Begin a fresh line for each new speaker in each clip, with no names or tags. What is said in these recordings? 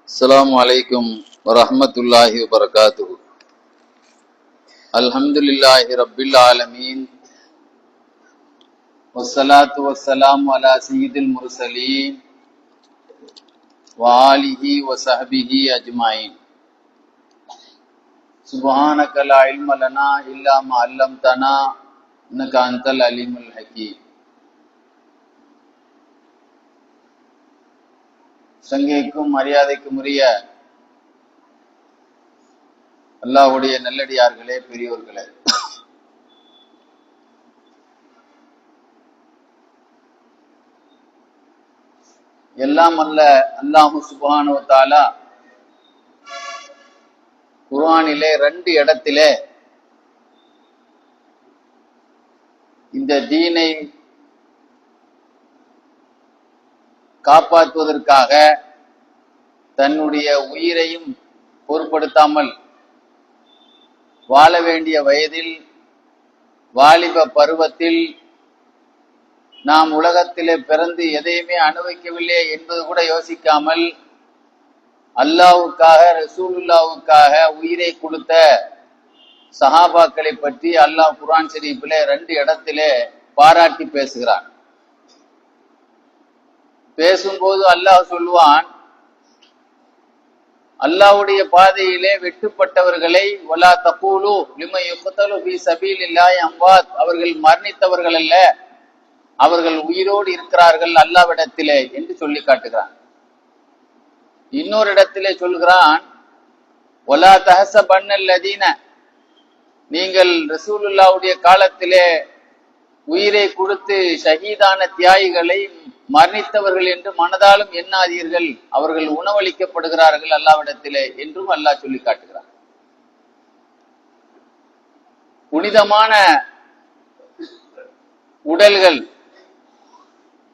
அஸ்ஸலாமு அலைக்கும் வரஹ்மத்துல்லாஹி வபரகாத்துஹு. அல்ஹம்துலில்லாஹி ரப்பில் ஆலமீன். வஸ்ஸலாத்து வஸ்ஸலாமு அலா சய்யிதில் முர்ஸலீன் வ ஆலிஹி வ ஸஹ்பிஹி அஜ்மாயின். சுப்ஹானக லா இல்ம லனா இல்லா மா அல்லம்தனா இன்னக அன்தல் அலீமுல் ஹகீம். சங்கைக்கும் மரியாதைக்கும் உரிய அல்லாஹ்வுடைய நல்லடியார்களே, பெரியோர்களே, எல்லாம் அல்ல அல்லாஹு சுப்ஹானஹு வ தஆலா குர்ஆனிலே 2 இடத்திலே இந்த தீனை காப்பாற்றுவதற்காக தன்னுடைய உயிரையும் பொருட்படுத்தாமல் வாழ வேண்டிய வயதில், வாலிப பருவத்தில் நாம் உலகத்திலே பிறந்து எதையுமே அனுபவிக்கவில்லை என்பது கூட யோசிக்காமல் அல்லாஹ்வுக்காக, ரசூலுல்லாஹ்வுக்காக உயிரை கொடுத்த சஹாபாக்களை பற்றி அல்லாஹ் குர்ஆன் ஷரீஃபிலே 2 இடத்திலே பாராட்டி பேசுகிறான். பேசும்போது அல்லாஹ் சொல்லுவான், அல்லாஹ்வுடைய பாதையிலே வெட்டுப்பட்டவர்களை வலா தகூலு லிமன் யுக்தலு ஃபீ ஸபீலில்லாஹி அம்வாத், அவர்கள் மரணித்தவர்கள் அல்ல, அவர்கள் உயிரோடு இருக்கிறார்கள் அல்லாஹ்விடத்திலே என்று சொல்லி காட்டுகிறான். இன்னொரு இடத்திலே சொல்கிறான், வலா தஹஸபன்னல்லதீன, நீங்கள் ரசூலுல்லாஹ்வுடைய காலத்திலே உயிரை கொடுத்து ஷஹீதான தியாகிகளை மரணித்தவர்கள் என்று மனதாலும் எண்ணாதீர்கள், அவர்கள் உணவளிக்கப்படுகிறார்கள் அல்லாஹ்விடத்திலே என்றும் அல்லாஹ் சொல்லி காட்டுகிறார். புனிதமான உடல்கள்,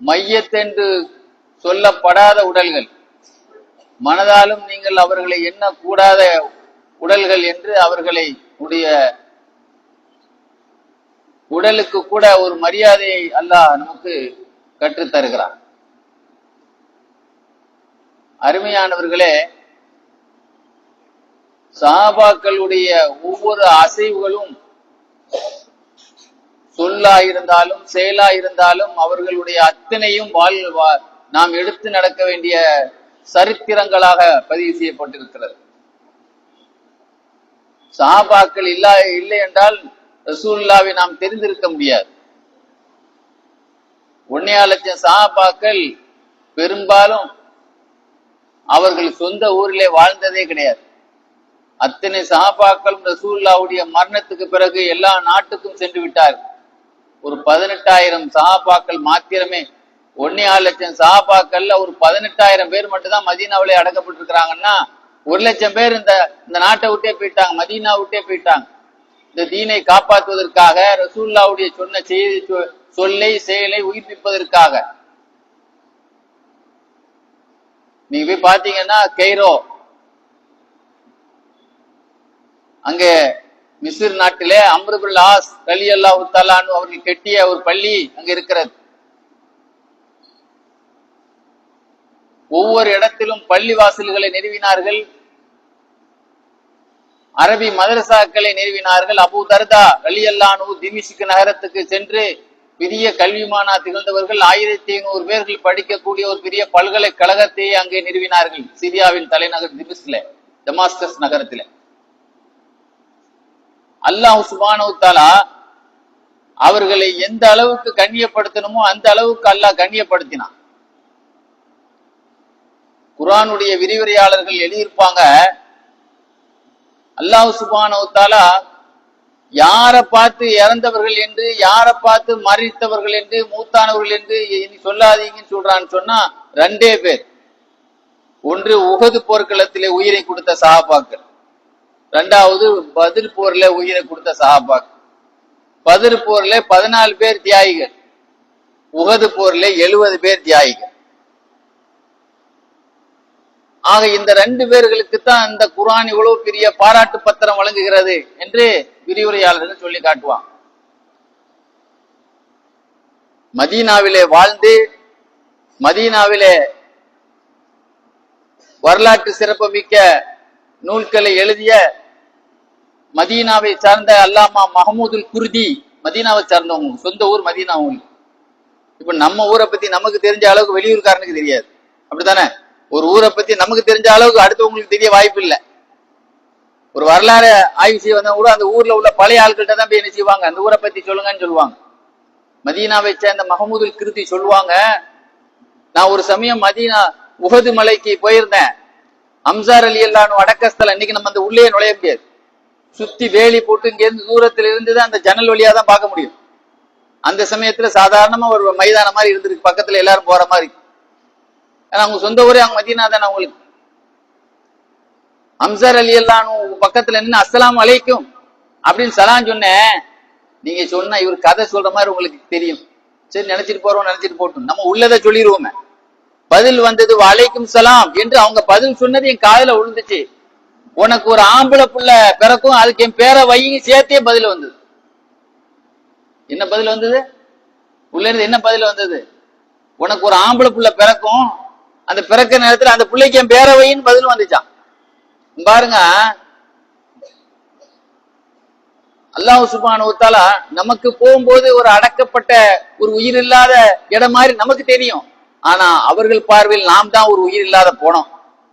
மையத்தென்று சொல்லப்படாத உடல்கள், மனதாலும் நீங்கள் அவர்களை எண்ணக்கூடாத உடல்கள் என்று அவர்களை உடைய உடலுக்கு கூட ஒரு மரியாதையை அல்லாஹ் நமக்கு கற்றுத்தருகிறார். அருமையானவர்களே, சஹாபாக்களுடைய ஒவ்வொரு அசைவுகளும் சொல்லாயிருந்தாலும் செயலாயிருந்தாலும் அவர்களுடைய அத்தனையும் நாம் எடுத்து நடக்க வேண்டிய சரித்திரங்களாக பதிவு செய்யப்பட்டிருக்கிறது. சஹாபாக்கள் இல்லை என்றால் ரசூலுல்லாஹ்வை நாம் தெரிந்திருக்க முடியாது. 1.5 லட்சம் சஹாபாக்கள் பெரும்பாலும் அவர்கள் சொந்த ஊரிலே வாழ்ந்ததே கிடையாது. அத்தனை சஹாபாக்களும் ரசூலுல்லாஹ்வுடைய மரணத்துக்கு பிறகு எல்லா நாட்டுக்கும் சென்று விட்டார்கள். ஒரு 18,000 சஹாபாக்கள் மாத்திரமே, 1.5 லட்சம் சஹாபாக்கள்ல ஒரு 18,000 பேர் மட்டும்தான் மதீனாவிலே அடக்கப்பட்டிருக்கிறாங்கன்னா 1 லட்சம் பேர் இந்த நாட்டை விட்டே போயிட்டாங்க, மதீனா விட்டே போயிட்டாங்க. இந்த தீனை காப்பாற்றுவதற்காக, ரசூலுல்லாஹ்வுடைய சொன்ன செய்தி சொல்லை செயலை உயிர்ப்பிப்பதற்காக. நீங்க போய் பாத்தீங்கன்னா கெய்ரோ, அங்கே மிஸ்ர் நாட்டிலே அம்ர் இப்னு ஆஸ் ரலியல்லாஹு தஆலா அன்ஹு அவர்கள் கட்டிய ஒரு பள்ளி அங்க இருக்கிறது. ஒவ்வொரு இடத்திலும் பள்ளி வாசல்களை நிறுவினார்கள், அரபி மதரசாக்களை நிறுவினார்கள். அபூ தர்தா ரலியல்லாஹு அன்ஹு திமிஷ்க் நகரத்துக்கு சென்று பெரிய கல்விமானா திகழ்ந்தவர்கள், 1500 பேர்கள் படிக்கக்கூடிய ஒரு பெரிய பல்கலைக்கழகத்தையே அங்கே நிறுவினார்கள். சிரியாவின் தலைநகர் திமிஷ்க்ல, டமாஸ்கஸ் நகரத்திலே. அல்லாஹ் சுப்ஹானஹு வ தஆலா அவர்களை எந்த அளவுக்கு கண்ணியப்படுத்தணுமோ அந்த அளவுக்கு அல்லாஹ் கண்ணியப்படுத்தினான். குர்ஆனுடைய விரிவுரையாளர்கள் எழுதியிருப்பாங்க, அல்லாஹ் சுப்ஹானஹு வ தஆலா யாரை பார்த்து இறந்தவர்கள் என்று, யாரை பார்த்து மரணித்தவர்கள் என்று, மூத்தானவர்கள் என்று சொல்லாதீங்கன்னு சொல்றான்னு சொன்னா 2 பேர். ஒன்று உஹது போர்க்களத்திலே உயிரை கொடுத்த சஹாபாக்கள், 2வது பத்ர் போர்ல உயிரை கொடுத்த சஹாபாக்கள். பத்ர் போர்ல 14 பேர் தியாகிகள், உஹது போர்ல 70 பேர் தியாகிகள். ஆக இந்த 2 பேர்களுக்கு தான் இந்த குர்ஆன் இவ்வளவு பெரிய பாராட்டு பத்திரம் வழங்குகிறது என்று விரிவுரையாளர்கள் சொல்லி காட்டுவான். மதீனாவிலே வாழ்ந்து, மதீனாவிலே வரலாற்று சிறப்பு மிக்க நூல்களை எழுதிய மதீனாவை சார்ந்த அல்லாமா மஹமூதுல் குர்தி, மதீனாவை சார்ந்தவங்க, சொந்த ஊர் மதீனா. இப்ப நம்ம ஊரை பத்தி நமக்கு தெரிஞ்ச அளவுக்கு வெளியூர்காரனுக்கு தெரியாது, அப்படித்தானே? ஒரு ஊரை பத்தி நமக்கு தெரிஞ்ச அளவுக்கு அடுத்தவங்களுக்கு தெரிய வாய்ப்பு இல்லை. ஒரு வரலாறு ஆய்வு செய்ய வந்தவங்க கூட அந்த ஊர்ல உள்ள பழைய ஆட்கள்கிட்ட தான் போய் என்ன செய்வாங்க, அந்த ஊரை பத்தி சொல்லுங்கன்னு சொல்லுவாங்க. மதீனாவை சேர்ந்த மஹமூதுல் குர்தி சொல்லுவாங்க, நான் ஒரு சமயம் மதீனா உஹது மலைக்கு போயிருந்தேன். அம்சார் அலி அல்லாஹ்வு அடக்கஸ்தலம். இன்னைக்கு நம்ம அந்த உள்ளே நுழைய முடியாது, சுத்தி வேலி போட்டு இங்க இருந்து தூரத்துல இருந்துதான் அந்த ஜன்னல் வழியா தான் பார்க்க முடியும். அந்த சமயத்துல சாதாரணமா ஒரு மைதானம் மாதிரி இருந்திருக்கு, பக்கத்துல எல்லாரும் போற மாதிரி. ஏன்னா அவங்க சொந்த ஊரே அவங்க மதீனா தானே அவங்களுக்கு. அம்சார் அலி அல்லாஹ்வு பக்கத்துல நின்று அஸ்ஸலாமு அலைக்கும் அப்படின்னு சலாம் சொன்னேன். நீங்க சொன்னா இவர் கதை சொல்ற மாதிரி உங்களுக்கு தெரியும், சரி நினைச்சிட்டு போறோம், நினைச்சிட்டு போட்டோம், நம்ம உள்ளதை சொல்லிடுவோமே. பதில் வந்தது வலைக்கும் சலாம் என்று அவங்க பதில் சொன்னது என் காதுல விழுந்துச்சு. உனக்கு ஒரு ஆம்பளை புள்ள பிறக்கும், அதுக்கு என் பேரை வையும் சேர்த்தே பதில் வந்தது. என்ன பதில் வந்தது? உள்ள இருந்து என்ன பதில் வந்தது? உனக்கு ஒரு ஆம்பளை புள்ள பிறக்கும், அந்த பிறக்க நேரத்துல அந்த பிள்ளைக்கு என் பேரை வையின்னு பதில் வந்துச்சான். பாருங்க, அல்லாஹ் சுப்ஹானஹு வ தஆலா நமக்கு போகும்போது ஒரு அடக்கப்பட்ட ஒரு உயிர் இல்லாத இடம் மாதிரி நமக்கு தெரியும். ஆனா அவர்கள் பார்வையில் நாம் தான் ஒரு உயிர் இல்லாத போனோம்.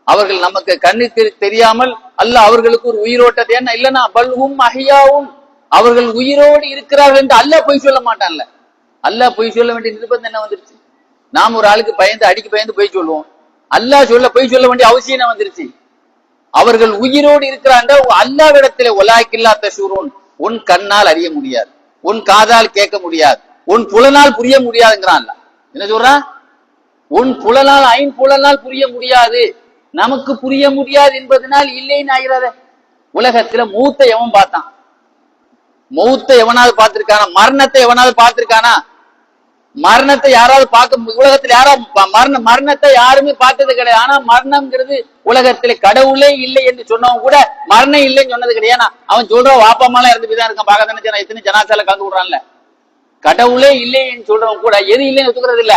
அவர்கள் நமக்கு கண்ணுக்கு தெரியாமல் அல்லாஹ் அவர்களுக்கு ஒரு உயிரோட்டத்தை, என்ன இல்லைன்னா பல்ஹும் அஹ்யாவும், அவர்கள் உயிரோடு இருக்கிறார்கள் என்று அல்லாஹ் பொய் சொல்ல மாட்டான்ல. அல்லாஹ் பொய் சொல்ல வேண்டிய நிர்பந்தம் என்ன வந்துருச்சு? நாம் ஒரு ஆளுக்கு பயந்து அடிக்கு பயந்து பொய் சொல்லுவோம், அல்லாஹ் பொய் சொல்ல வேண்டிய அவசியம் என்ன வந்துருச்சு? அவர்கள் உயிரோடு இருக்கிறாங்க. அல்லாஹ்விடத்திலே வலாக்கில்லா தஷூரூன், உன் கண்ணால் அறிய முடியாது, உன் காதால் கேட்க முடியாது, உன் புலனால் புரிய முடியாதுங்கிறான். என்ன சொல்றான்? உன் புலனால் ஐம்புலனால் புரிய முடியாது, நமக்கு புரிய முடியாது என்பதனால் இல்லைன்னு ஆகிறாத. உலகத்துல மூத்த எவன் பார்த்தான்? மௌத்த எவனாவது பார்த்திருக்கானா? மரணத்தை எவனாவது பார்த்திருக்கானா? மரணத்தை யாராவது பார்க்க, உலகத்துல யாராவது மரணத்தை யாருமே பார்த்தது கிடையாது. ஆனா மரணம்ங்கிறது உலகத்துல கடவுளே இல்லை என்று சொன்னவன் கூட மரணம் இல்லைன்னு சொன்னது கிடையாது. அவன் சொல்றான் வாப்பாமாலாம் இறந்து போய்தான் இருக்கான், பார்க்க தானே எத்தனை ஜனாசால கலந்து விடுறான்ல. கடவுளே இல்லைன்னு சொல்றவன் கூட எது இல்லைன்னு ஒத்துக்கிறது இல்ல,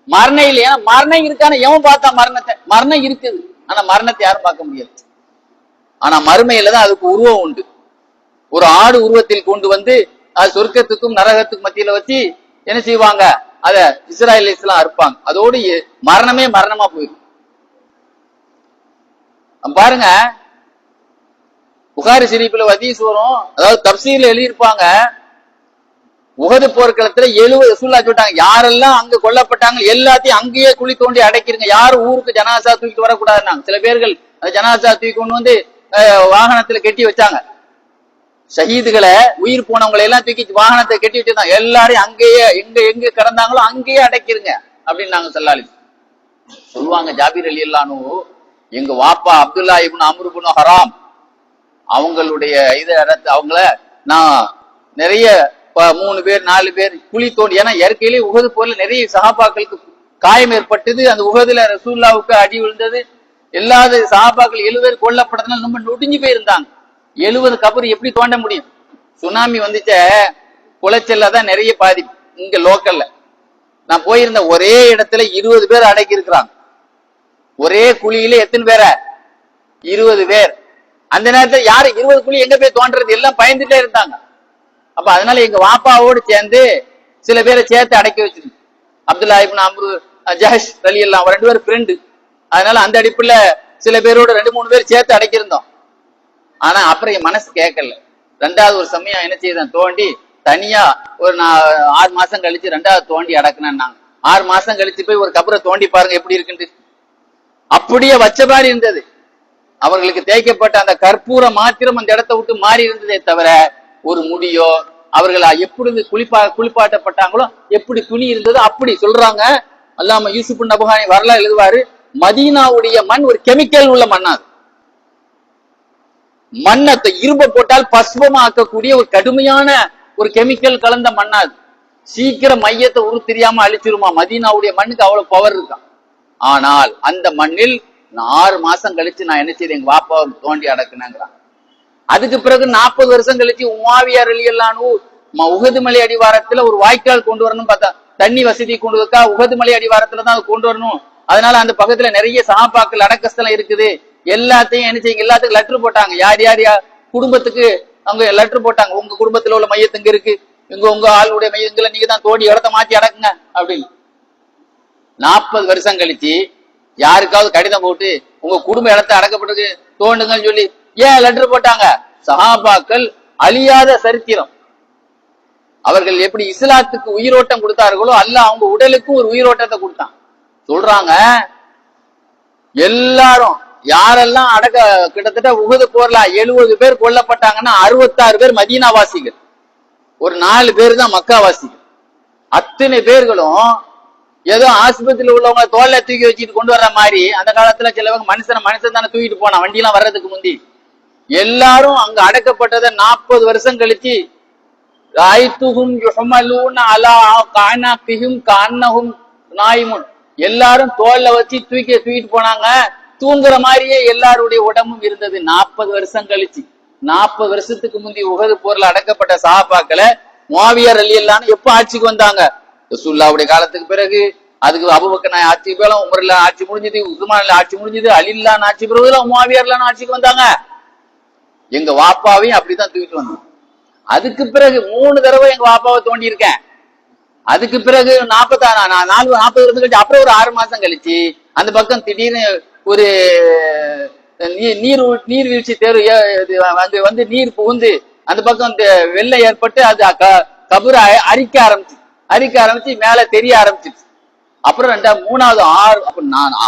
மரணம் இல்லை. ஏன்னா மரணம் இருக்கான எவன் பார்த்தான் மரணத்தை? மரணம் இருக்குது, ஆனா மரணத்தை யாரும் பார்க்க முடியாது. ஆனா மறுமையில தான் அதுக்கு உருவம் உண்டு. ஒரு ஆடு உருவத்தில் கொண்டு வந்து அது சொர்க்கத்துக்கும் நரகத்துக்கும் மத்தியில வச்சு என்ன செய்வாங்க, அத இஸ்ராயலிஸ் எல்லாம் அறுப்பாங்க. அதோடு மரணமே மரணமா போயிடும். பாருங்க, புகாரி ஷரீஃப்ல ஹதீஸ் வரும், அதாவது தப்சீர்ல எழுதியிருப்பாங்க, உஹது போர்க்களத்துல 70 ரசூலுல்லாஹ் சொல்லிட்டாங்க, யாரெல்லாம் அங்க கொல்லப்பட்டாங்க எல்லாத்தையும் அங்கேயே குழி தோண்டி அடைக்கிறீங்க, யாரும் ஊருக்கு ஜனாசா தூக்கிட்டு வரக்கூடாதுன்னாங்க. சில பேர்கள் அந்த ஜனாசா தூக்கி கொண்டு வந்து வாகனத்துல கட்டி வச்சாங்க. ஷஹீதுகளை, உயிர் போனவங்களை எல்லாம் தூக்கி வாகனத்தை கட்டி வச்சிருந்தாங்க. எல்லாரையும் அங்கேயே எங்க எங்க கிடந்தாங்களோ அங்கேயே அடைக்கிறங்க அப்படின்னு நாங்க ஸல்லல்லாஹு சொல்லுவாங்க. ஜாபீர் ரலியல்லாஹு அன்ஹு, எங்க வாப்பா அப்துல்லா இப்னு அம்ர் இப்னு ஹராம் அவங்களுடைய அவங்கள நான் நிறைய 3 பேர் 4 பேர் குழி தோண்டி, ஏன்னா இயற்கையிலே உஹது போல நிறைய சஹாபாக்களுக்கு காயம் ஏற்பட்டது. அந்த உஹதுல ரசூலுல்லாஹ்வுக்கு அடி விழுந்தது. எல்லாத சஹாபாக்கள் 70 பேர் கொல்லப்பட்டதுனால ரொம்ப நொடிஞ்சு போயிருந்தாங்க. 70 கபர் எப்படி தோண்ட முடியும்? சுனாமி வந்துச்ச, குளச்சல்ல தான் நிறைய பாதிப்பு. இங்க லோக்கல்ல நான் போயிருந்த ஒரே இடத்துல 20 பேர் அடக்கி இருக்கிறாங்க. ஒரே குழியில எத்தனை பேர? 20 பேர். அந்த நேரத்தில் யாரு 20 குழி எங்க போய் தோன்றது? எல்லாம் பயந்துட்டே இருந்தாங்க. அப்ப அதனால எங்க வாப்பாவோடு சேர்ந்து சில பேரை சேர்த்து அடக்கி வச்சிருக்கு. அப்துல்லா இப்னு அம்ரு ஜஹஷ் ரலியல்லாஹு அன்ஹு 2 பேர் ஃப்ரெண்டு. அதனால அந்த அடிப்புல சில பேரோட 2-3 பேர் சேர்த்து அடக்கியிருந்தோம். ஆனா அப்புறம் என் மனசு கேட்கல. 2வது ஒரு சமயம் என்ன செய்தேன், தோண்டி தனியா ஒரு 6 மாசம் கழிச்சு 2வது தோண்டி அடக்குனேன். 6 மாசம் கழிச்சு போய் ஒரு கபரை தோண்டி பாருங்க எப்படி இருக்குன்னு. அப்படியே வச்ச மாதிரி இருந்தது. அவர்களுக்கு தேய்க்கப்பட்ட அந்த கற்பூர மாத்திரம் அந்த இடத்தை விட்டு மாறி இருந்ததே தவிர ஒரு முடியோ, அவர்கள் எப்படி குளிப்பாட்டப்பட்டாங்களோ எப்படி துணி இருந்ததோ அப்படி சொல்றாங்க. அல்லாம யூசுப் நபஹானி வரலாறு எழுதுவாரு, மதீனாவுடைய மண் ஒரு கெமிக்கல் உள்ள மண்ணாது. மண்ணத்தை இரும்ப போட்டால் பஸ்வமா ஆக்கக்கூடிய ஒரு கடுமையான ஒரு கெமிக்கல் கலந்த மண்ணாது. சீக்கிரம் மையத்தை தெரியாம அழிச்சிருமா. மதீனாவுடைய மண்ணுக்கு அவ்வளவு பவர் இருக்கான். ஆனால் அந்த மண்ணில் 6 மாசம் கழிச்சு நான் என்ன செய்தேன், எங்க வாப்பா தோண்டி அடக்குனேங்கிறான். அதுக்கு பிறகு 40 வருஷம் கழிச்சு முஆவியா ரலியல்லாஹு அன்ஹு உஹது மலை அடிவாரத்துல ஒரு வாய்க்கால் கொண்டு வரணும் பார்த்தா, தண்ணி வசதி கொண்டு வரக்கா உஹது மலை அடிவாரத்துல தான் அது கொண்டு வரணும். அதனால அந்த பக்கத்துல நிறைய சஹாபாக்கள் அடக்கஸ்தலம் இருக்குது. எல்லாத்தையும் என்ன செய்யுங்க, எல்லாத்துக்கும் லெட்டர் போட்டாங்க. யார் யார் யார் குடும்பத்துக்கு அவங்க லெட்டர் போட்டாங்க. உங்க குடும்பத்துல உள்ள மையத்து இங்க இருக்கு, உங்க ஆளுடைய மையங்களை நீங்க தான் தோண்டி இடத்த மாத்தி அடக்குங்க அப்படின்னு. 40 வருஷம் கழிச்சு யாருக்காவது கடிதம் போட்டு உங்க குடும்ப இடத்த அடக்கப்பட்டிருக்கு தோண்டுங்கன்னு சொல்லி ஏன் லெட்டர் போட்டாங்க? சஹாபாக்கள் அழியாத சரித்திரம். அவர்கள் எப்படி இஸ்லாத்துக்கு உயிரோட்டம் கொடுத்தார்களோ அல்லாஹ் அவங்க உடலுக்கும் ஒரு உயிரோட்டத்தை கொடுத்தான். சொல்றாங்க எல்லாரும் யாரெல்லாம் கிட்டத்தட்ட உஹது போர்ல 70 பேர் கொல்லப்பட்டாங்கன்னா 66 பேர் மதீனாவாசிகள், ஒரு 4 பேர் தான் மக்காவாசிகள். அத்தனை பேர்களும் ஏதோ ஆஸ்பத்திரியில் உள்ளவங்க தோல்ல தூக்கி வச்சுட்டு கொண்டு வர்ற மாதிரி அந்த காலத்துல சிலவங்க மனுஷன் தானே தூக்கிட்டு போனான் வண்டியெல்லாம் வர்றதுக்கு முந்தி. எல்லாரும் அங்க அடக்கப்பட்டதை 40 வருஷம் கழிச்சு எல்லாரும் தோல்ல வச்சு தூக்கிட்டு போனாங்க. தூங்குற மாதிரியே எல்லாருடைய உடம்பும் இருந்தது. 40 வருஷம் கழிச்சு, 40 வருஷத்துக்கு முந்தி உஹது போர்ல அடக்கப்பட்ட சஹாபாக்களை முஆவியா ரலியல்லாஹு அன்ஹு எப்ப ஆட்சிக்கு வந்தாங்க? ரசூலுல்லாஹ்வுடைய காலத்துக்கு பிறகு. அதுக்கு அபூபக்கர் ஆட்சி பேல, உமர்ல ஆட்சி முடிஞ்சது, உஸ்மான்ல ஆட்சி முடிஞ்சது, அலில்லான் ஆட்சி பிறகுதான் முஆவியார்லாம் ஆட்சிக்கு வந்தாங்க. எங்க வாப்பாவையும் அப்படித்தான் தூக்கிட்டு வந்தோம். அதுக்கு பிறகு 3 தடவை எங்க வாப்பாவை தோண்டி இருக்கேன். அதுக்கு பிறகு 40 வருஷம் கழிச்சு அப்புறம் ஒரு 6 மாசம் கழிச்சு அந்த பக்கம் திடீர்னு ஒரு நீர்வீழ்ச்சி தேர்வு வந்து நீர் புகுந்து அந்த பக்கம் வெள்ளம் ஏற்பட்டு அது கபூர அரிக்க ஆரம்பிச்சு மேல தெரிய ஆரம்பிச்சிருச்சு. அப்புறம் 3வது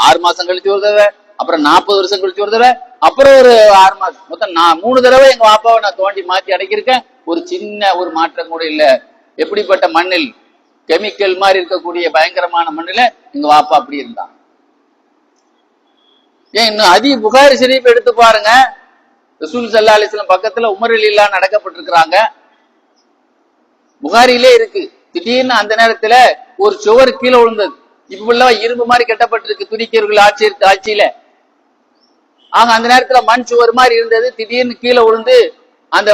6 மாசம் கழிச்சு ஒரு தடவை, அப்புறம் 40 வருஷம் கழிச்சு ஒரு தடவை, அப்புறம் ஒரு 6 மாசம், மொத்தம் 3 தடவை எங்க வாப்பாவை நான் தோண்டி மாத்தி அடைக்கிருக்கேன். ஒரு சின்ன ஒரு மாற்றம் கூட இல்ல. எப்படிப்பட்ட மண்ணில், கெமிக்கல் மாதிரி இருக்கக்கூடிய பயங்கரமான மண்ணில எங்க வாப்பா அப்படி இருந்தான். ஏன் இன்னும் புகாரி ஷரீஃப் எடுத்து பாருங்க. ரசூல் ஸல்லல்லாஹு அலைஹி வஸல்லம் பக்கத்துல உமர் ரலியல்லாஹு அடக்கப்பட்டிருக்கிறாங்க. புகாரிலே இருக்கு. திடீர்னு அந்த நேரத்துல ஒரு சுவர் கீழே விழுந்தது. இப்ப இரும்பு மாதிரி கட்டப்பட்டிருக்கு துரிக்கியர்கள் ஆட்சியில. ஆக அந்த நேரத்துல மண் சுவர் மாதிரி இருந்தது. திடீர்னு கீழே விழுந்து அந்த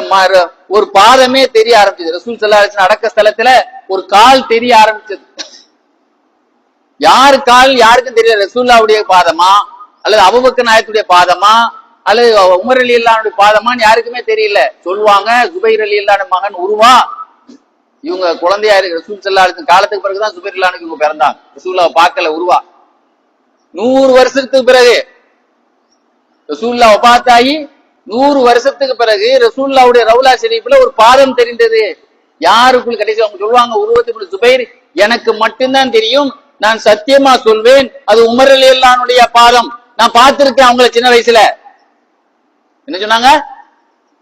ஒரு பாதமே தெரிய ஆரம்பிச்சது. ரசூல் ஸல்லல்லாஹு அலைஹி வஸல்லம் அடக்க ஸ்தலத்துல ஒரு கால் தெரிய ஆரம்பிச்சது. யாரு கால் யாருக்கும் தெரியல. ரசூலுல்லாஹ்வுடைய பாதமா அல்லது அபூபக்கர் நாயகத்துடைய பாதமா அல்லது உமர் ரலியல்லாஹு அன்ஹுடைய பாதமான்னு யாருக்குமே தெரியல. சொல்லுவாங்க ஜுபைர் ரலியல்லாஹு அன்ஹு மகன் உருவா, இவங்க குழந்தையா இருக்கு. ரசூல் ஸல்லல்லாஹு அலைஹி வஸல்லம் காலத்துக்கு பிறகுதான் ஜுபைர் ரலியல்லாஹு அன்ஹு இவங்க பிறந்தாங்க. ரசூலுல்லாஹ் பார்க்கல உருவா. 100 வருஷத்துக்கு பிறகு ரசூலுல்லாஹ் வஃபாத்தாகி 100 வருஷத்துக்கு பிறகு ரசூலுல்லாஹ்வுடைய ரவுலா ஷரீஃப்ல ஒரு பாதம் தெரிந்தது. யாருக்குள் கடைசி அவங்க சொல்லுவாங்க உருவத்துக்குள்ள ஜுபைர் எனக்கு மட்டும்தான் தெரியும், நான் சத்தியமா சொல்வேன் அது உமர் ரலியல்லாஹு அன்ஹுடைய பாதம், நான் பார்த்திருக்கேன் அவங்கள சின்ன வயசுல. என்ன சொன்னாங்க?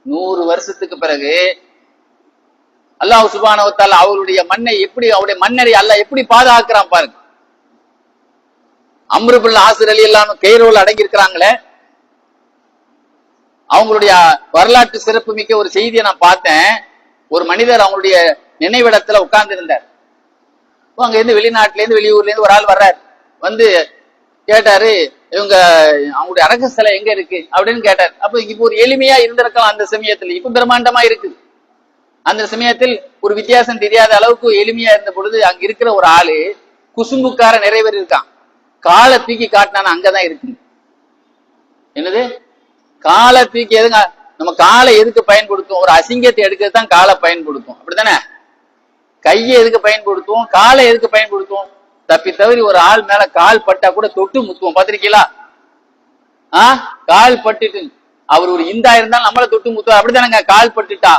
100 வருஷத்துக்கு பிறகு அல்லாஹ் சுப்ஹானஹு வ தஆலா அவருடைய மண்ணை எப்படி, அவருடைய மண்ணரை அல்லாஹ் எப்படி பாதுகாக்கிறான் பாருங்க. அம்ர் இப்னு ஆஸ் ரலியல்லாஹு அன்ஹு கைரோல அடங்கி இருக்கிறாங்களே, அவங்களுடைய வரலாற்று சிறப்பு மிக்க ஒரு செய்தியை நான் பார்த்தேன். ஒரு மனிதர் அவங்களுடைய நினைவிடத்துல உட்கார்ந்து இருந்தார். அங்க இருந்து வெளிநாட்டுல இருந்து வெளியூர்ல இருந்து ஒரு ஆள் வர்றாரு. வந்து கேட்டாரு, இவங்க அவங்களுடைய அடக்க ஸ்தலம் எங்க இருக்கு அப்படின்னு கேட்டார். அப்ப இப்ப ஒரு எளிமையா இருந்திருக்கலாம் அந்த சமயத்துல, இப்ப பிரம்மாண்டமா இருக்கு. அந்த சமயத்தில் ஒரு வித்தியாசம் தெரியாத அளவுக்கு எளிமையா இருந்த பொழுது அங்க இருக்கிற ஒரு ஆளு குசும்புக்கார நிறைவேறி இருக்கான். காலை தூக்கி காட்டினான அங்கதான் இருக்கு. என்னது? காலை தூக்கி எதுங்க? நம்ம காலை எதுக்கு பயன்படுத்துவோம்? ஒரு அசிங்கத்தை எடுக்கத்தான் காலை பயன்படுத்தும், அப்படித்தானே? கையை எதுக்கு பயன்படுத்துவோம்? காலை எதுக்கு பயன்படுத்துவோம்? தப்பி தவறி ஒரு ஆள் மேல கால் பட்டா கூட தொட்டு முத்துவோம், பாத்திருக்கீங்களா? கால் பட்டுட்டு அவர் ஒரு இந்தா இருந்தாலும் நம்மள தொட்டு முத்துவோம், அப்படித்தானங்க? கால் பட்டுட்டா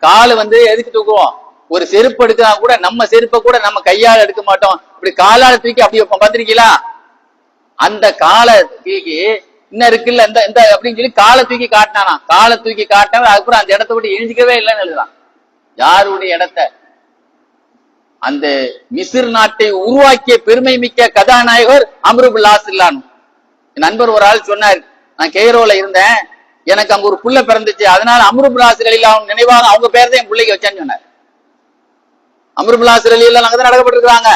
கால் எதுக்கு தூக்குவோம்? ஒரு செருப்பு எடுக்கா கூட நம்ம செருப்பை கூட நம்ம கையால் எடுக்க மாட்டோம், இப்படி காலால தூக்கி அப்படி வைப்போம், பாத்திருக்கீங்களா? அந்த காலை தூக்கி இன்னும் இருக்குல்ல இந்த அப்படின்னு சொல்லி காலை தூக்கி காட்டினானா. காலை தூக்கி காட்டவே அதுக்கப்புறம் அந்த இடத்த விட்டு எழுந்திக்கவே இல்லைன்னு எழுதுறான். யாருடைய இடத்த? அந்த மிஸ்ர் நாட்டை உருவாக்கிய பெருமை மிக்க கதாநாயகர் அம்ர் இப்னு ஆஸ் ரலியல்லாஹு அன்ஹு. என் நண்பர் ஒரு ஆள் சொன்னார், நான் கெய்ரோல இருந்தேன், எனக்கு அங்க ஒரு புள்ள பிறந்துச்சு, அதனால அம்ர் இப்னு ஆஸ் ரலியல்லாஹு அன்ஹு நினைவாக அவங்க பேர் தான் என் பிள்ளைக்கு வச்சேன்னு சொன்னார். அம்ர் இப்னு ஆஸ் ரலியல்லாஹு அன்ஹு அங்கதான் நடக்கப்பட்டிருக்காங்க.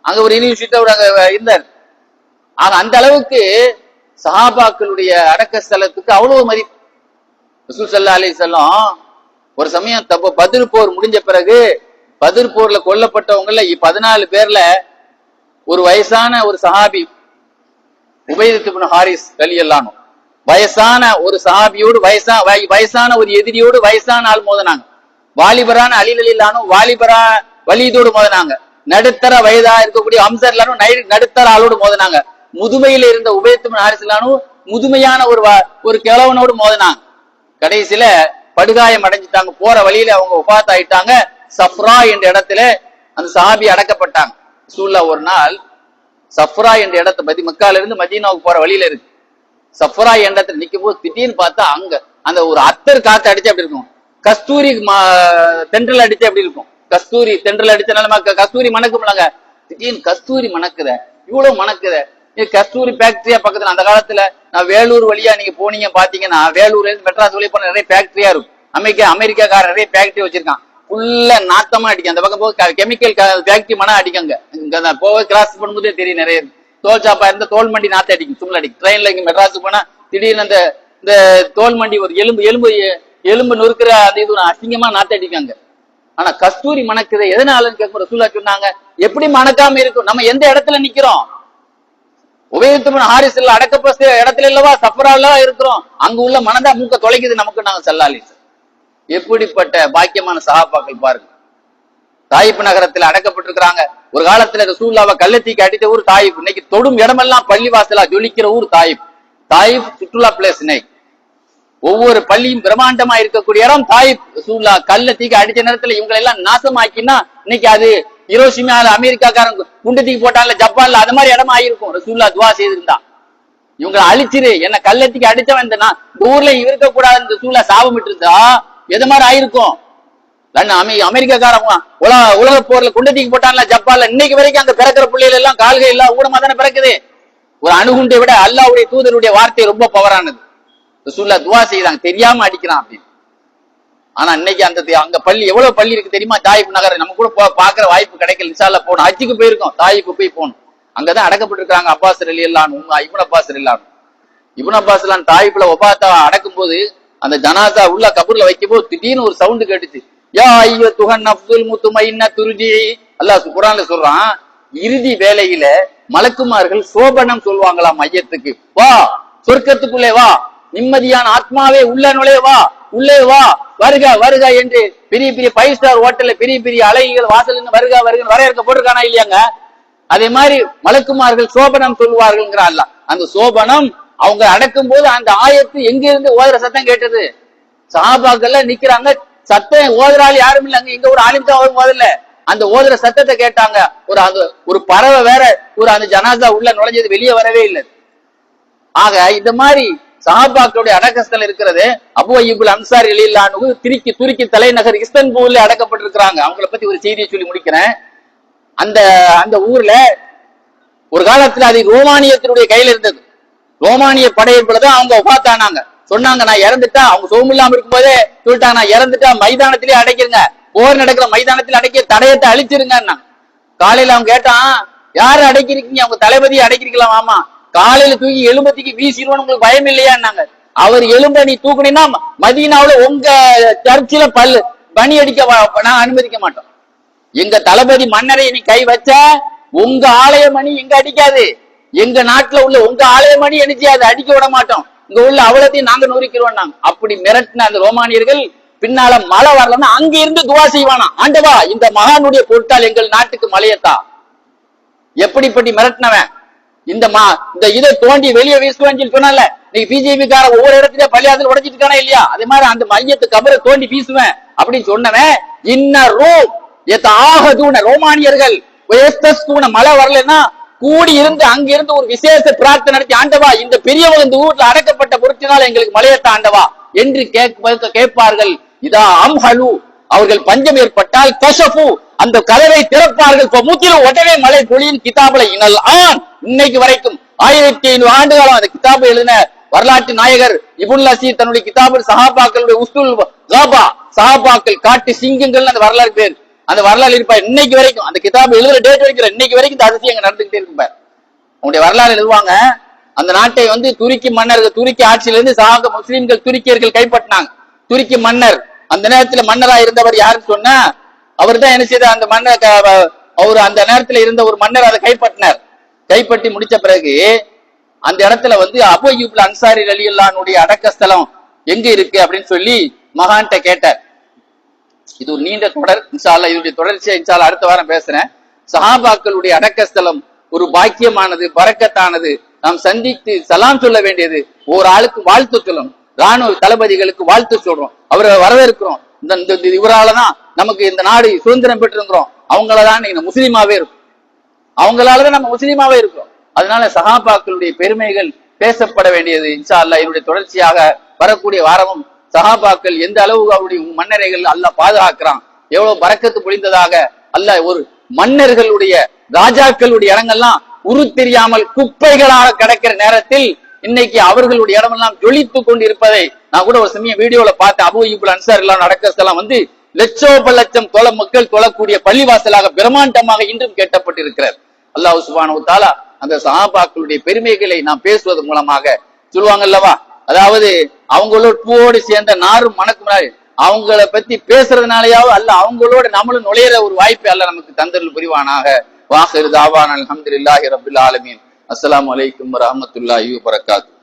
அங்க ஒரு யூனிவர்சிட்டி அங்க இருந்தார். ஆக அந்த அளவுக்கு சஹாபாக்களுடைய அடக்க ஸ்தலத்துக்கு அவ்வளவு மதிப்பு. ரசூல் ஸல்லல்லாஹு அலைஹி வஸல்லம் ஒரு சமயம் பத்ர் போர் முடிஞ்ச பிறகு பத்ர் போர்ல கொல்லப்பட்டவங்கள 14 பேர்ல ஒரு வயசான ஒரு சஹாபி உபைத் இப்னு ஹாரிஸ் ரலியல்லாஹு அன்ஹு வயசான ஒரு சஹாபியோடு வயசான ஒரு எதிரியோடு வயசான ஆள் மோதினாங்க. வாலிபரான அலி ரலியல்லாஹு அன்ஹு வாலிபரா வலீதோடு மோதினாங்க. நடுத்தர வயதா இருக்கக்கூடிய ஹம்ஸா ரலியல்லாஹு அன்ஹு நடுத்தர ஆளோடு மோதினாங்க. முதுமையில இருந்த உபைத் இப்னு ஹாரிஸ் ரலியல்லாஹு அன்ஹு முதுமையான ஒரு கிழவனோடு மோதினாங்க. கடைசியில படுகாயம் அடைஞ்சிட்டாங்க. போற வழியில அவங்க வஃபாத் ஆயிட்டாங்க. சஃப்ரா என்ற இடத்துல அந்த சஹாபி அடக்கப்பட்டாங்க. ரசூலுல்லாஹ் ஒரு நாள் சஃப்ரா என்ற இடத்தை பத்தி மக்கால இருந்து மதீனாவுக்கு போற வழியில இருக்கு. சஃப்ரா என்ற இடத்துல நிக்கும் போது திடீர்னு பார்த்தா அங்க அந்த ஒரு அத்தர் காத்து அடிச்சு அப்படி இருக்கும். கஸ்தூரி தென்றல் அடிச்சு அப்படி இருக்கும். கஸ்தூரி தென்றல் அடிச்சனால கஸ்தூரி மணக்கும்லங்க. திடீர்னு கஸ்தூரி மணக்குத, இவ்வளவு மணக்குத. கஸ்தூரி ஃபேக்டரியா பக்கத்துல அந்த காலத்துல நான் வேலூர் வழியா நீங்க போனீங்க பாத்தீங்கன்னா வேலூர்ல இருந்து மெட்ராஸ் வழியா போன நிறைய ஃபேக்டரியா இருக்கும். அமெரிக்காக்கார நிறைய ஃபேக்டரி வச்சிருக்கான். ஃபுல்லா நாத்தமா அடிக்கும். அந்த பக்கம் போக கெமிக்கல் ஃபேக்டரி மனம் அடிக்கங்க. போக கிராஸ் பண்ணும்போதே தெரியும். நிறைய தோல் சாப்பா இருந்த தோல் மண்டி நாத்த அடிக்கும். சும்மா அடிக்கும். ட்ரெயின்ல இங்க மெட்ராஸுக்கு போனா திடீர்னு இந்த தோல் மண்டி ஒரு எலும்பு நொறுக்கிற அந்த இது அசிங்கமா நாத்த அடிக்காங்க. ஆனா கஸ்தூரி மணக்குது எதனாலன்னு கேட்கும். ரசூலுல்லாஹ் சொன்னாங்க, எப்படி மணக்காம இருக்கும்? நம்ம எந்த இடத்துல நிக்கிறோம்? உபைத் இப்னு ஹாரிஸ் அடக்கப்பட்ட இடத்துல இல்லவா சஃப்ரால இருக்கிறோம். அங்க உள்ள மனதா மூக்க தொலைக்குது நமக்கு. நாங்க ஸல்லல்லாஹு அலைஹி வஸல்லம் எப்படிப்பட்ட பாக்கியமான சஹாபாக்கள் பாருங்க. தாயிப் நகரத்துல அடக்கப்பட்டிருக்கிறாங்க. ஒரு காலத்துல ரசூலுல்லாஹ்வை கள்ளத்தீக்கு அடித்த ஊர் தாயிப். இன்னைக்கு தொடும் இடமெல்லாம் பள்ளிவாசலா ஜொலிக்கிற ஊர் தாயிப். தாயிப் சுற்றுலா பிளேஸ். இன்னைக்கு ஒவ்வொரு பள்ளியும் பிரம்மாண்டமா இருக்கக்கூடிய இடம் தாயிப். ரசூலுல்லாஹ் கள்ளத்தீக்கு அடிச்ச நேரத்துல இவங்களை எல்லாம் நாசமாக்கினா இன்னைக்கு அது ஹிரோஷிமால அமெரிக்காக்காரன் குண்டத்துக்கு போட்டான்ல ஜப்பான்ல அது மாதிரி இடமா ஆயிருக்கும். ரசூலுல்லாஹ் துவா செய்திருந்தா இவங்களை அழிச்சிரு, என்ன கள்ளத்துக்கு அடிச்சவன் இந்த ஊர்ல இருக்க கூடாது ரசூலுல்லாஹ் சாபமிட்டு இருந்தா எது மாதிரி ஆயிருக்கும். அமெரிக்காக்காரங்க உலக போர்ல குண்டத்துக்கு போட்டான்ல ஜப்பான்ல இன்னைக்கு வரைக்கும் அங்க பிறக்கிற பிள்ளைகள் எல்லாம் கால்கள் எல்லாம் ஊனமா தானே பிறக்குது. ஒரு அணுகுண்டை விட அல்லாஹ்வுடைய தூதருடைய வார்த்தை ரொம்ப பவரானது. ரசூலுல்லாஹ் துவா செய்தாங்க, தெரியாம அடிக்கிறான் அப்படின்னு. ஆனா இன்னைக்கு அங்க பள்ளி எவ்வளவு பள்ளி இருக்கு தெரியுமா? தாயிப் நகர் நம்ம கூட பாக்குற வாய்ப்பு கிடைக்கல. இன்ஷா அல்லாஹ் போகணும். ஹஜ்ஜுக்கு போயிருக்கோம், தாயிப்பு போய் போகணும். அங்கதான் அடக்கப்பட்டிருக்காங்க அப்பாஸ் ரலியல்லாஹு அன்ஹு, இப்னு அப்பாஸ் ரலியல்லாஹு அன்ஹு. இப்னு அப்பாஸ் எல்லாம் தாயிப்ல வஃபாத்தா அடக்கும் போது அந்த ஜனாசா உள்ள கபூர்ல வைக்கும் போது திடீர்னு ஒரு சவுண்ட் கேட்டுச்சு. யா அய்யத்துஹன் நஃப்ஸுல் முத்மஇன்னா துர்ஜி. அல்லாஹ் குர்ஆன்ல சொல்றான், இறுதி வேளையில மலக்குமார்கள் சோபனம் சொல்லுவாங்களாம் மையத்துக்கு, வா சொர்க்கத்துக்குள்ளே வா, நிம்மதியான ஆத்மாவே உள்ள நுழைய வா, உள்ளே வா, வருக வருக என்று பெரிய பெரிய 5 ஸ்டார் ஹோட்டல்ல பெரிய பெரிய அழகிகள் வாசல் வருக வருக வரையறுக்க போட்டிருக்கானா இல்லையாங்க? அதே மாதிரி மலக்குமார்கள் சோபனம் சொல்லுவார்கள். அல்லாஹ் அந்த சோபனம் அவங்க அடக்கும் போது அந்த ஆயத்து எங்க இருந்து ஓதுற சத்தம் கேட்டது. சஹாபாக்கள் நிக்கிறாங்க, சத்தம் ஓதுறாள் யாரும் இல்ல. இங்க ஒரு ஆலிம் தான் ஓதல. அந்த ஓதுற சத்தத்தை கேட்டாங்க. ஒரு பறவை வேற அந்த ஜனாசா உள்ள நுழைஞ்சது வெளியே வரவே இல்லை. ஆக இந்த மாதிரி சஹாபாக்களுடைய அடக்கஸ்தல் இருக்கிறது. அபூ அய்யூப் அன்சாரி ரலியல்லாஹு அன்ஹு துருக்கி தலைநகர் இஸ்தான்புல்ல அடக்கப்பட்டிருக்கிறாங்க. அவங்களை பத்தி ஒரு செய்தியை சொல்லி முடிக்கிறேன். அந்த ஊர்ல ஒரு காலத்துல அது ரோமானியத்தினுடைய கையில இருந்தது. ரோமானிய படையெடுப்புலதான் அவங்க வஃபாத்தானாங்க. சொன்னாங்க, நான் இறந்துட்டா, அவங்க சோமில்லாம இருக்கும் போதே சொல்லிட்டாங்க, நான் இறந்துட்டா மைதானத்திலே அடைக்கிறங்க, போர் நடக்கிற மைதானத்தில் அடைக்க தடயத்தை அழிச்சிருங்க. காலையில அவங்க கேட்டான், யாரு அடைக்கிறீங்க? அவங்க தளபதியை அடைக்கிறீங்களா? ஆமா. காலையில தூக்கி எலும்பத்திக்கு வீசிடுவோம், உங்களுக்கு பயம் இல்லையான்னாங்க. அவர் எலும்ப நீ தூக்குனீங்கன்னா மதீனாவுல உங்க சர்ச்சில பணி அடிக்க நான் அனுமதிக்க மாட்டோம். எங்க தளபதி மன்னரை நீ கை வச்ச உங்க ஆலய மணி எங்க அடிக்காது. எங்க நாட்டுல உள்ள உங்க ஆலய மணி அடிச்சு அதை அடிக்க விட மாட்டோம். இங்க உள்ள அவ்வளத்தையும் நாங்க நொறுக்கிறோம். நாங்க அப்படி மிரட்டின அந்த ரோமானியர்கள் பின்னால மழை வரலன்னா அங்க இருந்து துவா செய்வானா, ஆண்டவா இந்த மகானுடைய பொருட்டால் எங்கள் நாட்டுக்கு மழையத்தா. எப்படிப்பட்டி மிரட்டினவன். இந்த இதை தோண்டி வெளியே வீசுவேன்னு சொன்னால, நீங்க பிஜேபி கார ஒவ்வொரு இடத்துல பள்ளியாசல் உடைச்சிட்டு இருக்கானா இல்லையா? அதே மாதிரி அந்த மையத்து கபரை தோண்டி வீசுவேன் அப்படின்னு சொன்னவன் ரோமானியர்கள் மழை வரலன்னா கூடி இருந்து அங்க இருந்து ஒரு விசேஷ பிரார்த்தனை நடத்தி, ஆண்டவா இந்த பெரியவங்க இந்த ஊர்ல அடக்கப்பட்ட பொருட்சினால் எங்களுக்கு மழையத்த ஆண்டவா என்று கேட்பார்கள். இதா அம்ஹலு அவர்கள் பஞ்சம் ஏற்பட்டால் கஷஃபு அந்த கதவை திறப்பார்கள். உடனே மழை பொழியின் கிதாபுல இனல் ஆன் இன்னைக்கு வரைக்கும் 1500 ஆண்டு காலம் அந்த கிதாபை எழுதின வரலாற்று நாயகர் இப்னுல் அசீர் தன்னுடைய கிதாபுல் சஹாபாக்களுடைய உஸ்துல் காபா சஹாபாக்கள் காட்டு சிங்கங்கள் அந்த வரலாறு பேர். அந்த வரலாறு இருப்பார் இன்னைக்கு வரைக்கும். அந்த கிதாபு எழுதுற டேட் வரைக்கும் இன்னைக்கு வரைக்கும் இந்த அதிசயம் அங்க நடந்துகிட்டே இருப்பார். அவங்களுடைய வரலாறு எழுதுவாங்க. அந்த நாட்டை துருக்கி மன்னர்கள் துருக்கி ஆட்சியிலிருந்து சாக முஸ்லிம்கள் துருக்கியர்கள் கைப்பற்றினாங்க. துருக்கி மன்னர் அந்த நேரத்துல மன்னரா இருந்தவர் யாருன்னு சொன்னா அவர் தான் என்ன செய்த அந்த மன்னர் அவர் அந்த நேரத்துல இருந்த ஒரு மன்னர் அதை கைப்பற்றினார். கைப்பற்றி முடிச்ச பிறகு அந்த இடத்துல வந்து அபூ அய்யூப் அன்சாரி ரலியல்லாஹுடைய அடக்கஸ்தலம் எங்க இருக்கு அப்படின்னு சொல்லி மகான்கிட்ட கேட்டார். இது ஒரு நீண்ட தொடர். இன்ஷா அல்லாஹ் இதனுடைய தொடர்ச்சியை இன்ஷா அல்லாஹ் அடுத்த வாரம் பேசுறேன். சஹாபாக்களுடைய அடக்கஸ்தலம் ஒரு பாக்கியமானது, பரக்கத்தானது. நாம் சந்தித்து சலாம் சொல்ல வேண்டியது, ஒரு ஆளுக்கு வாழ்த்து சொல்லணும். ராணுவ தளபதிகளுக்கு வாழ்த்து சொல்றோம், அவரை வரவேற்கிறோம். இவராலதான் நமக்கு இந்த நாடு சுதந்திரம் பெற்றிருக்கிறோம். அவங்களதான் நீங்க முஸ்லீமாவே இருக்கும், அவங்களாலதான் நம்ம முஸ்லீமாவே இருக்கிறோம். அதனால சஹாபாக்களுடைய பெருமைகள் பேசப்பட வேண்டியது. இன்ஷா அல்லாஹ் இதனுடைய தொடர்ச்சியாக வரக்கூடிய வாரமும் சஹாபாக்கள் எந்த அளவு அவருடைய மன்னரைகள் அல்லாஹ் பாதுகாக்கிறான், எவ்வளவு பரக்கத்து பொழிந்ததாக அல்லாஹ். ஒரு மன்னர்களுடைய ராஜாக்களுடைய இடங்கள்லாம் உரு தெரியாமல் குப்பைகளாக கிடக்கிற நேரத்தில் இன்னைக்கு அவர்களுடைய இடமெல்லாம் ஜொலித்து கொண்டு இருப்பதை நான் கூட ஒரு சமயம் வீடியோல பார்த்தேன். அபூ அய்யூப் அன்சாரி எல்லாம் நடக்கிறதெல்லாம் வந்து லட்சோப தொலை மக்கள் தொழக்கூடிய பள்ளிவாசலாக பிரம்மாண்டமாக இன்றும் கேட்டப்பட்டிருக்கிறது. அல்லாஹ் சுப்ஹானஹு வ தஆலா அந்த சஹாபாக்களுடைய பெருமைகளை நாம் பேசுவது மூலமாக சொல்லுவாங்க அல்லவா, அதாவது அவங்களோட பூவோடு சேர்ந்த நாரும் மணக்கு, அவங்கள பத்தி பேசுறதுனாலயாவது அல்ல அவங்களோட நம்மளும் நுழையிற ஒரு வாய்ப்பை அல்ல நமக்கு தந்தருள் புரிவானாக. வாஹிரு தாவானா அல்ஹம்துலில்லாஹி ரப்பில் ஆலமீன். அஸ்ஸலாமு அலைக்கும் வரஹ்மத்துல்லாஹி வபரகாத்துஹு.